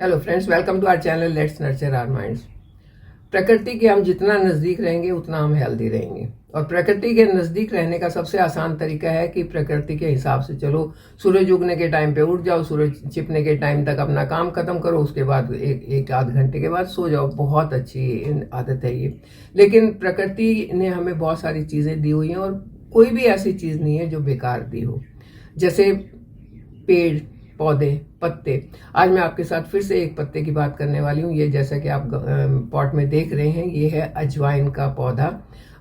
Hello friends, welcome to our channel let's nurture our minds. प्रकृति के हम जितना नज़दीक रहेंगे उतना हम हेल्दी रहेंगे। और प्रकृति के नज़दीक रहने का सबसे आसान तरीका है कि प्रकृति के हिसाब से चलो। सूरज उगने के टाइम पे उठ जाओ, सूरज छिपने के टाइम तक अपना काम खत्म करो, उसके बाद एक आध घंटे के बाद सो जाओ। बहुत अच्छी आदत है ये। लेकिन प्रकृति ने हमें बहुत सारी चीज़ें दी हुई हैं और कोई भी ऐसी चीज़ नहीं है जो बेकार दी हो। जैसे पेड़ पौधे, पत्ते। आज मैं आपके साथ फिर से एक पत्ते की बात करने वाली हूँ। ये जैसा कि आप पॉट में देख रहे हैं, ये है अजवाइन का पौधा।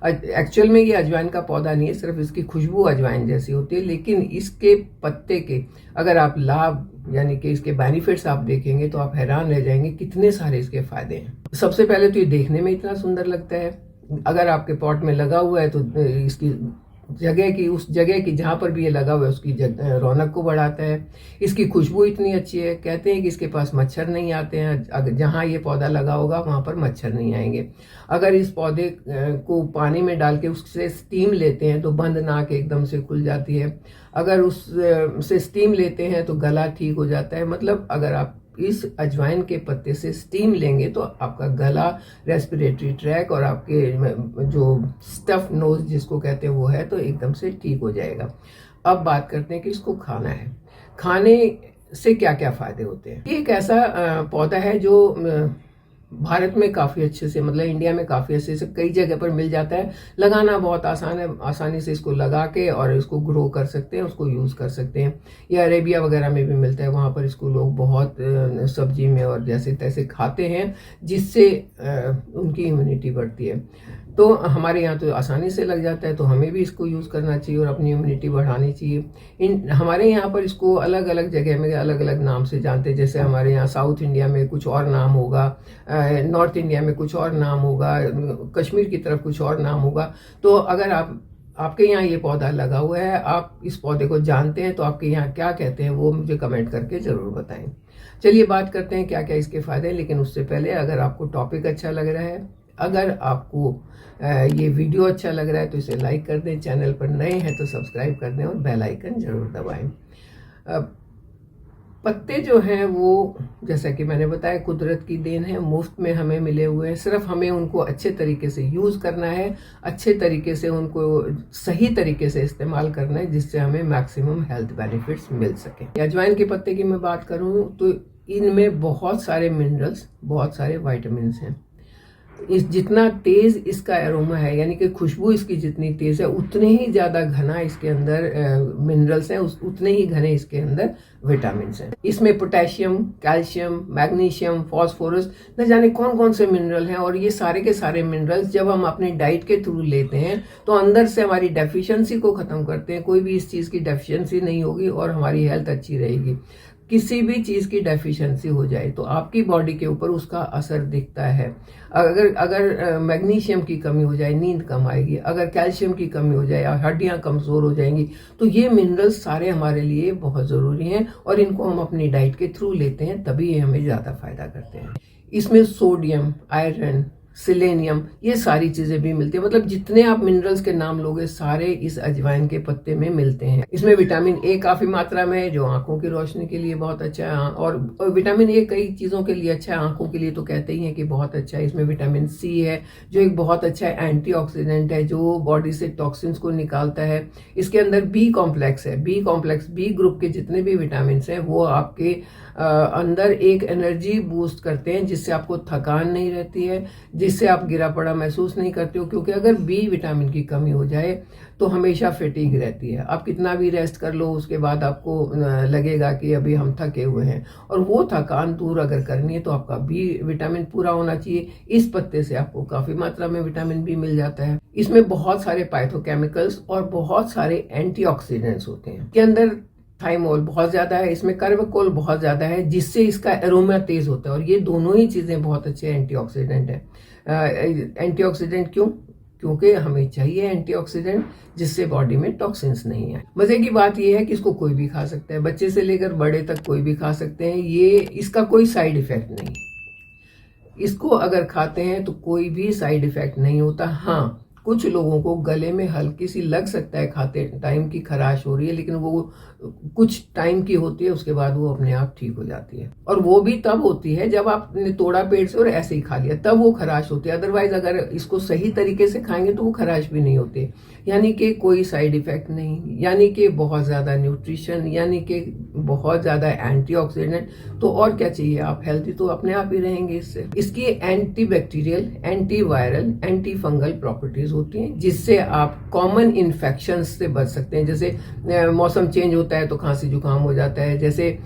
एक्चुअल में ये अजवाइन का पौधा नहीं है, सिर्फ इसकी खुशबू अजवाइन जैसी होती है। लेकिन इसके पत्ते के अगर आप लाभ यानी कि इसके बेनिफिट्स आप देखेंगे तो आप हैरान रह जाएंगे कितने सारे इसके फायदे हैं। सबसे पहले तो ये देखने में इतना सुंदर लगता है। अगर आपके पॉट में लगा हुआ है तो इसकी उस जगह की जहाँ पर भी ये लगा हुआ है उसकी रौनक को बढ़ाता है। इसकी खुशबू इतनी अच्छी है, कहते हैं कि इसके पास मच्छर नहीं आते हैं। अगर जहाँ ये पौधा लगा होगा वहाँ पर मच्छर नहीं आएंगे। अगर इस पौधे को पानी में डाल के उससे स्टीम लेते हैं तो बंद नाक एकदम से खुल जाती है। अगर उससे स्टीम लेते हैं तो गला ठीक हो जाता है। मतलब अगर आप इस अजवाइन के पत्ते से स्टीम लेंगे तो आपका गला, रेस्पिरेटरी ट्रैक और आपके जो स्टफ नोज जिसको कहते हैं वो है तो एकदम से ठीक हो जाएगा। अब बात करते हैं कि इसको खाना है। खाने से क्या क्या फायदे होते हैं। ये एक ऐसा पौधा है जो भारत में काफ़ी अच्छे से, मतलब इंडिया में काफ़ी अच्छे से कई जगह पर मिल जाता है। लगाना बहुत आसान है, आसानी से इसको लगा के और इसको ग्रो कर सकते हैं, उसको यूज़ कर सकते हैं। या अरेबिया वगैरह में भी मिलता है, वहाँ पर इसको लोग बहुत सब्जी में और जैसे तैसे खाते हैं, जिससे उनकी इम्यूनिटी बढ़ती है। तो हमारे यहाँ तो आसानी से लग जाता है, तो हमें भी इसको यूज़ करना चाहिए और अपनी इम्यूनिटी बढ़ानी चाहिए। हमारे यहाँ पर इसको अलग अलग जगह में अलग अलग नाम से जानते हैं। जैसे हमारे यहाँ साउथ इंडिया में कुछ और नाम होगा, नॉर्थ इंडिया में कुछ और नाम होगा, कश्मीर की तरफ कुछ और नाम होगा। तो अगर आपके यहाँ ये पौधा लगा हुआ है, आप इस पौधे को जानते हैं, तो आपके यहाँ क्या कहते हैं वो मुझे कमेंट करके ज़रूर बताएं। चलिए बात करते हैं क्या क्या इसके फ़ायदे हैं। लेकिन उससे पहले अगर आपको टॉपिक अच्छा लग रहा है, अगर आपको ये वीडियो अच्छा लग रहा है तो इसे लाइक कर दें, चैनल पर नए हैं तो सब्सक्राइब कर दें और बेल आइकन जरूर दबाएं। पत्ते जो हैं वो जैसा कि मैंने बताया कुदरत की देन है, मुफ्त में हमें मिले हुए हैं। सिर्फ हमें उनको अच्छे तरीके से यूज़ करना है, अच्छे तरीके से उनको सही तरीके से इस्तेमाल करना है, जिससे हमें मैक्सिमम हेल्थ बेनिफिट्स मिल सकें। अजवाइन के पत्ते की मैं बात करूँ तो इनमें बहुत सारे मिनरल्स, बहुत सारे वाइटामिन हैं। जितना तेज इसका एरोमा है, यानी कि खुशबू इसकी जितनी तेज है, उतने ही ज़्यादा घना इसके अंदर मिनरल्स हैं, उतने ही घने इसके अंदर विटामिन हैं। इसमें पोटेशियम, कैल्शियम, मैग्नीशियम, फॉस्फोरस, न जाने कौन कौन से मिनरल हैं। और ये सारे के सारे मिनरल्स जब हम अपने डाइट के थ्रू लेते हैं तो अंदर से हमारी डेफिशिएंसी को ख़त्म करते हैं। कोई भी इस चीज़ की डेफिशिएंसी नहीं होगी और हमारी हेल्थ अच्छी रहेगी। किसी भी चीज़ की डेफिशिएंसी हो जाए तो आपकी बॉडी के ऊपर उसका असर दिखता है। अगर मैग्नीशियम की कमी हो जाए, नींद कम आएगी। अगर कैल्शियम की कमी हो जाए, हड्डियां कमज़ोर हो जाएंगी। तो ये मिनरल्स सारे हमारे लिए बहुत ज़रूरी हैं और इनको हम अपनी डाइट के थ्रू लेते हैं, तभी ये हमें ज़्यादा फायदा करते हैं। इसमें सोडियम, आयरन, सिलेनियम, ये सारी चीज़ें भी मिलती है। मतलब जितने आप मिनरल्स के नाम लोगे सारे इस अजवाइन के पत्ते में मिलते हैं। इसमें विटामिन ए काफ़ी मात्रा में है जो आंखों की रोशनी के लिए बहुत अच्छा है। और विटामिन ए कई चीज़ों के लिए अच्छा है, आंखों के लिए तो कहते ही हैं कि बहुत अच्छा है। इसमें विटामिन सी है जो एक बहुत अच्छा एंटीऑक्सीडेंट है, जो बॉडी से टॉक्सिन्स को निकालता है। इसके अंदर बी कॉम्प्लेक्स है। बी कॉम्प्लेक्स, बी ग्रुप के जितने भी विटामिन हैं वो आपके अंदर एक एनर्जी बूस्ट करते हैं, जिससे आपको थकान नहीं रहती है, जिससे आप गिरा पड़ा महसूस नहीं करते हो। क्योंकि अगर बी विटामिन की कमी हो जाए तो हमेशा फैटीग रहती है। आप कितना भी रेस्ट कर लो उसके बाद आपको लगेगा कि अभी हम थके हुए हैं, और वो थकान दूर अगर करनी है तो आपका बी विटामिन पूरा होना चाहिए। इस पत्ते से आपको काफ़ी मात्रा में विटामिन बी मिल जाता है। इसमें बहुत सारे पाइथोकेमिकल्स और बहुत सारे एंटीऑक्सीडेंट्स होते हैं। के अंदर थाइमोल बहुत ज़्यादा है, इसमें कार्बोकोल बहुत ज़्यादा है, जिससे इसका एरोमा तेज होता है। और ये दोनों ही चीज़ें बहुत अच्छे एंटीऑक्सीडेंट हैं। एंटीऑक्सीडेंट क्यों? क्योंकि हमें चाहिए एंटीऑक्सीडेंट, जिससे बॉडी में टॉक्सिन्स नहीं आए। मज़े की बात यह है कि इसको कोई भी खा सकता है, बच्चे से लेकर बड़े तक कोई भी खा सकते हैं। ये इसका कोई साइड इफेक्ट नहीं। इसको अगर खाते हैं तो कोई भी साइड इफेक्ट नहीं होता। हाँ, कुछ लोगों को गले में हल्की सी लग सकता है खाते टाइम की खराश हो रही है, लेकिन वो कुछ टाइम की होती है, उसके बाद वो अपने आप ठीक हो जाती है। और वो भी तब होती है जब आपने तोड़ा पेट से और ऐसे ही खा लिया, तब वो खराश होती है। अदरवाइज अगर इसको सही तरीके से खाएंगे तो वो खराश भी नहीं होती। यानी कि कोई साइड इफेक्ट नहीं, यानी कि बहुत ज़्यादा न्यूट्रिशन, यानी कि बहुत ज़्यादा एंटीऑक्सीडेंट, तो और क्या चाहिए। आप हेल्थी तो अपने आप ही रहेंगे इससे। इसकी anti bacterial, anti viral, anti fungal properties होती हैं, जिससे आप कॉमन इन्फेक्शन से बच सकते हैं। जैसे मौसम चेंज होता है तो खांसी जुकाम हो जाता है, जैसे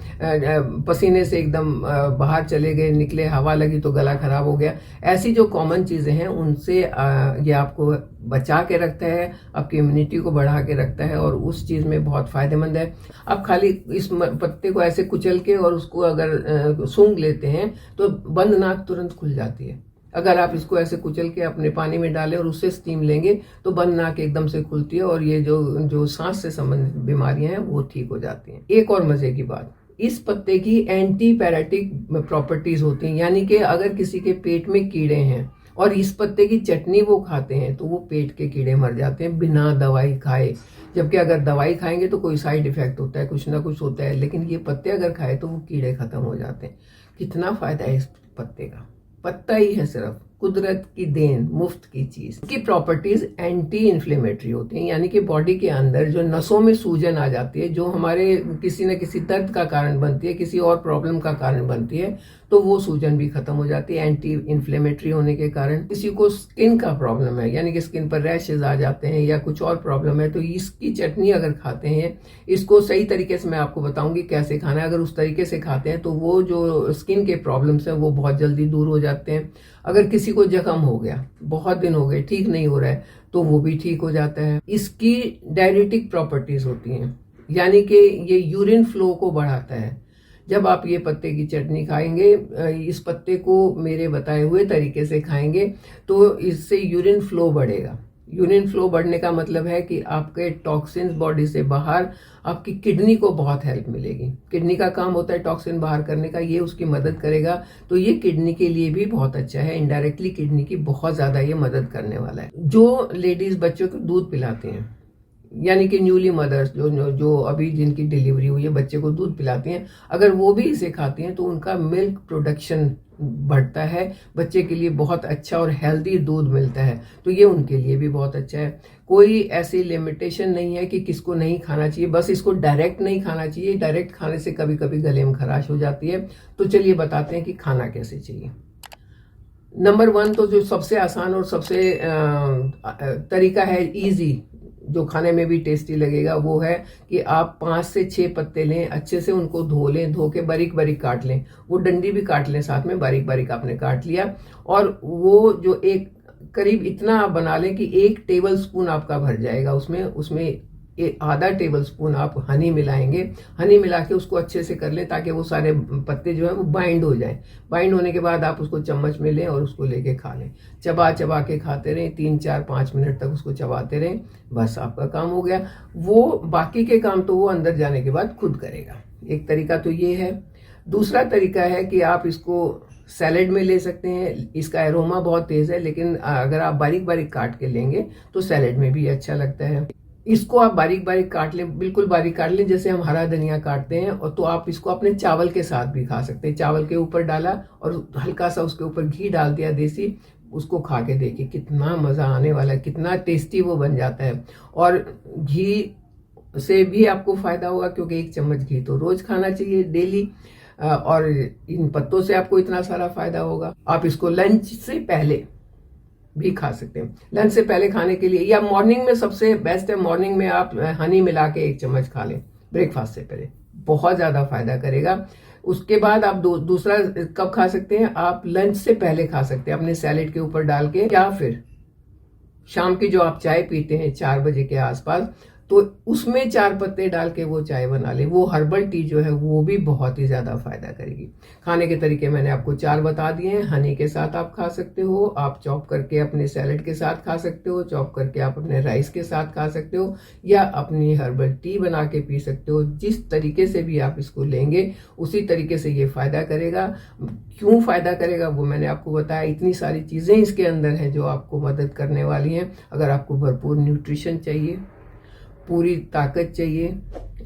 पसीने से एकदम बाहर चले गए, निकले, हवा लगी तो गला खराब हो गया। ऐसी जो कॉमन चीज़ें हैं उनसे ये आपको बचा के रखता है, आपकी इम्यूनिटी को बढ़ा के रखता है, और उस चीज़ में बहुत फायदेमंद है। आप खाली इस पत्ते को ऐसे कुचल के और उसको अगर सूंघ लेते हैं तो बंद नाक तुरंत खुल जाती है। अगर आप इसको ऐसे कुचल के अपने पानी में डालें और उससे स्टीम लेंगे तो बंद नाक एकदम से खुलती है, और ये जो सांस से संबंधित बीमारियां हैं वो ठीक हो जाती हैं। एक और मजे की बात, इस पत्ते की एंटी पैराटिक प्रॉपर्टीज होती हैं, यानी कि अगर किसी के पेट में कीड़े हैं और इस पत्ते की चटनी वो खाते हैं तो वो पेट के कीड़े मर जाते हैं बिना दवाई खाए। जबकि अगर दवाई खाएंगे तो कोई साइड इफेक्ट होता है, कुछ ना कुछ होता है, लेकिन ये पत्ते अगर खाए तो वो कीड़े खत्म हो जाते हैं। कितना फायदा है इस पत्ते का। पत्ता ही है सिर्फ, कुदरत की देन, मुफ्त की चीज। इसकी प्रॉपर्टीज एंटी इन्फ्लेमेटरी होती हैं, यानी कि बॉडी के अंदर जो नसों में सूजन आ जाती है, जो हमारे किसी न किसी दर्द का कारण बनती है, किसी और प्रॉब्लम का कारण बनती है, तो वो सूजन भी खत्म हो जाती है एंटी इन्फ्लेमेटरी होने के कारण। किसी को स्किन का प्रॉब्लम है, यानी कि स्किन पर रैशेज आ जाते हैं या कुछ और प्रॉब्लम है, तो इसकी चटनी अगर खाते हैं, इसको सही तरीके से मैं आपको बताऊंगी कैसे खाना है, अगर उस तरीके से खाते हैं तो वो जो स्किन के प्रॉब्लम्स हैं वो बहुत जल्दी दूर हो जाते हैं। अगर किसी को जख्म हो गया, बहुत दिन हो गए, ठीक नहीं हो रहा है, तो वो भी ठीक हो जाता है। इसकी डायरेटिक प्रॉपर्टीज होती हैं, यानी कि ये यूरिन फ्लो को बढ़ाता है। जब आप ये पत्ते की चटनी खाएंगे, इस पत्ते को मेरे बताए हुए तरीके से खाएंगे, तो इससे यूरिन फ्लो बढ़ेगा। यूरिन फ्लो बढ़ने का मतलब है कि आपके टॉक्सिन्स बॉडी से बाहर, आपकी किडनी को बहुत हेल्प मिलेगी। किडनी का काम होता है टॉक्सिन बाहर करने का, ये उसकी मदद करेगा, तो ये किडनी के लिए भी बहुत अच्छा है। इनडायरेक्टली किडनी की बहुत ज्यादा ये मदद करने वाला है। जो लेडीज बच्चों को दूध पिलाती हैं, यानी कि न्यूली मदर्स जो अभी जिनकी डिलीवरी हुई है, बच्चे को दूध पिलाती हैं, अगर वो भी इसे खाती हैं तो उनका मिल्क प्रोडक्शन बढ़ता है, बच्चे के लिए बहुत अच्छा और हेल्दी दूध मिलता है, तो ये उनके लिए भी बहुत अच्छा है। कोई ऐसी लिमिटेशन नहीं है कि किसको नहीं खाना चाहिए, बस इसको डायरेक्ट नहीं खाना चाहिए। डायरेक्ट खाने से कभी कभी गले में खराश हो जाती है। तो चलिए बताते हैं कि खाना कैसे चाहिए। नंबर 1 तो जो सबसे आसान और सबसे तरीका है इजी, जो खाने में भी टेस्टी लगेगा, वो है कि आप 5 से 6 पत्ते लें, अच्छे से उनको धो लें, धो के बारीक बारीक काट लें, वो डंडी भी काट लें साथ में, बारीक बारीक आपने काट लिया, और वो जो एक करीब इतना आप बना लें कि 1 टेबल स्पून आपका भर जाएगा। उसमें आधा टेबल स्पून आप हनी मिलाएंगे। हनी मिला के उसको अच्छे से कर लें ताकि वो सारे पत्ते जो है वो बाइंड हो जाएं। बाइंड होने के बाद आप उसको चम्मच में लें और उसको लेके खा लें। चबा चबा के खाते रहें, 3 4 5 मिनट तक उसको चबाते रहें, बस आपका काम हो गया। वो बाकी के काम तो वो अंदर जाने के बाद खुद करेगा। एक तरीका तो ये है। दूसरा तरीका है कि आप इसको सैलेड में ले सकते हैं। इसका एरोमा बहुत तेज है, लेकिन अगर आप बारीक बारीक काट के लेंगे तो सैलेड में भी अच्छा लगता है। इसको आप बारीक बारीक काट लें, बिल्कुल बारीक काट लें, जैसे हम हरा धनिया काटते हैं, और तो आप इसको अपने चावल के साथ भी खा सकते हैं। चावल के ऊपर डाला और हल्का सा उसके ऊपर घी डाल दिया देसी, उसको खा के देखिए कितना मज़ा आने वाला है, कितना टेस्टी वो बन जाता है। और घी से भी आपको फायदा होगा, क्योंकि 1 चम्मच घी तो रोज खाना चाहिए, डेली। और इन पत्तों से आपको इतना सारा फायदा होगा। आप इसको लंच से पहले भी खा सकते हैं। लंच से पहले खाने के लिए, या मॉर्निंग में सबसे बेस्ट है, मॉर्निंग में आप हनी मिला के 1 चम्मच खा लें ब्रेकफास्ट से पहले, बहुत ज़्यादा फायदा करेगा। उसके बाद आप दूसरा कब खा सकते हैं, आप लंच से पहले खा सकते हैं अपने सैलेड के ऊपर डाल के, या फिर शाम की जो आप चाय पीते हैं 4 बजे के आसपास, तो उसमें 4 पत्ते डाल के वो चाय बना ले। वो हर्बल टी जो है वो भी बहुत ही ज़्यादा फायदा करेगी। खाने के तरीके मैंने आपको 4 बता दिए हैं। हनी के साथ आप खा सकते हो, आप चॉप करके अपने सैलेड के साथ खा सकते हो, चॉप करके आप अपने राइस के साथ खा सकते हो, या अपनी हर्बल टी बना के पी सकते हो। जिस तरीके से भी आप इसको लेंगे उसी तरीके से ये फायदा करेगा। क्यों फायदा करेगा वो मैंने आपको बताया। इतनी सारी चीज़ें इसके अंदर हैं जो आपको मदद करने वाली हैं। अगर आपको भरपूर न्यूट्रिशन चाहिए, पूरी ताकत चाहिए,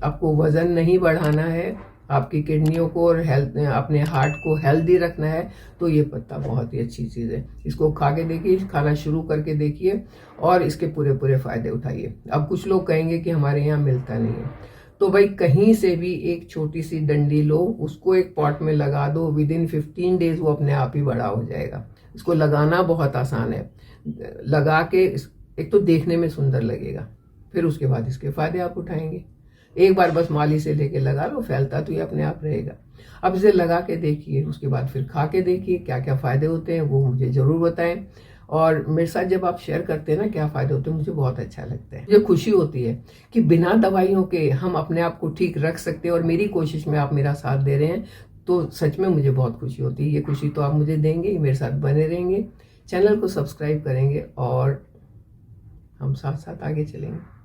आपको वज़न नहीं बढ़ाना है, आपकी किडनियों को और हेल्थ अपने हार्ट को हेल्दी रखना है, तो ये पत्ता बहुत ही अच्छी चीज़ है। इसको खा के देखिए, खाना शुरू करके देखिए और इसके पूरे पूरे फ़ायदे उठाइए। अब कुछ लोग कहेंगे कि हमारे यहाँ मिलता नहीं है, तो भाई कहीं से भी एक छोटी सी डंडी लो, उसको एक पॉट में लगा दो, विद इन 15 डेज वो अपने आप ही बड़ा हो जाएगा। इसको लगाना बहुत आसान है। लगा के एक तो देखने में सुंदर लगेगा, फिर उसके बाद इसके फायदे आप उठाएंगे। एक बार बस माली से लेके लगा लो, फैलता तो ये अपने आप रहेगा। अब इसे लगा के देखिए, उसके बाद फिर खा के देखिए क्या क्या फ़ायदे होते हैं, वो मुझे ज़रूर बताएं। और मेरे साथ जब आप शेयर करते हैं ना क्या फ़ायदे होते हैं, मुझे बहुत अच्छा लगता है। मुझे खुशी होती है कि बिना दवाइयों के हम अपने आप को ठीक रख सकते हैं, और मेरी कोशिश में आप मेरा साथ दे रहे हैं, तो सच में मुझे बहुत खुशी होती है। ये खुशी तो आप मुझे देंगे ही, मेरे साथ बने रहेंगे, चैनल को सब्सक्राइब करेंगे और हम साथ साथ आगे चलेंगे।